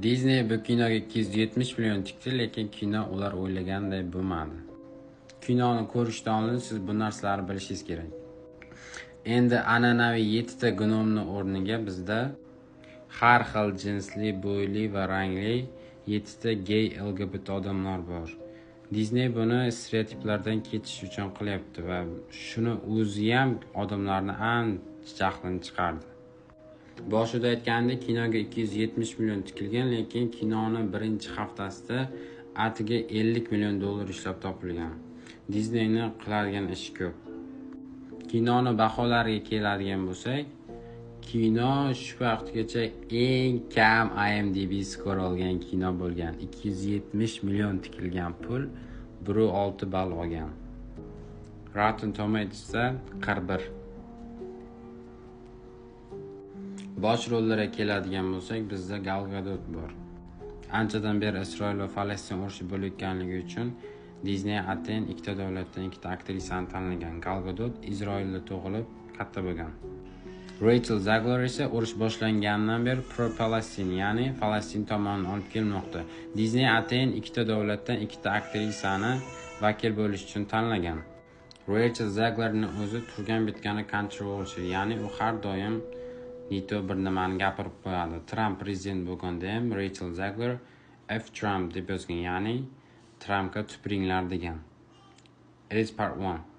Disney bu kinoga 270 million tikdi, lekin kino ular o'ylaganday bo'lmadi. Kinoni ko'rishdan oldin siz bu narsalarni bilishingiz kerak. Endi an'anaviy 7 ta gnomni o'rniga bizda har xil jinsli, bo'yli va rangli 7 ta gay LGBT odamlar bor. Disney buni stereotiplardan ketish uchun qilyapti va shuni o'zi ham odamlarni ancha jahlini chiqardi. Boshida aytgandek, kinoga 270 million tikilgan, lekin kinoni birinchi haftasida atiga 50 million dollar ishlab topilgan. Disneyning qiladigan ishi ko'p. Kinoni baholariga keladigan bo'lsak, kino shu vaqtgacha eng kam IMDb skor olgan kino bo'lgan. 270 million tikilgan pul 1.6 ball olgan. Rotten Tomatoes'da 41. Bosh rollarga keladigan bo'lsak, bizda Gal Gadot bor. Anchadan beri Isroil va Falastin urushi bo'layotganligi uchun Disney atayin ikkita davlatdan ikkita aktrisani tanlagan. Gal Gadot Isroilda tug'ilib, katta bo'lgan. Rachel Zegler esa urush boshlanganidan beri pro-Falastin, ya'ni Falastin tomonidan olib kelmoqda. Disney atayin ikkita davlatdan ikkita aktrisani vakil bo'lish uchun tanlagan. Rachel Zeglerning o'zi turgan bitgani controversial, ya'ni u har doim Nito bir nimani gapirib qo'yadi. Trump prezident bo'lganda ham Rachel Zegler F Trump deb yozgan, ya'ni Trumpga tupuringlar degan. It is part 1.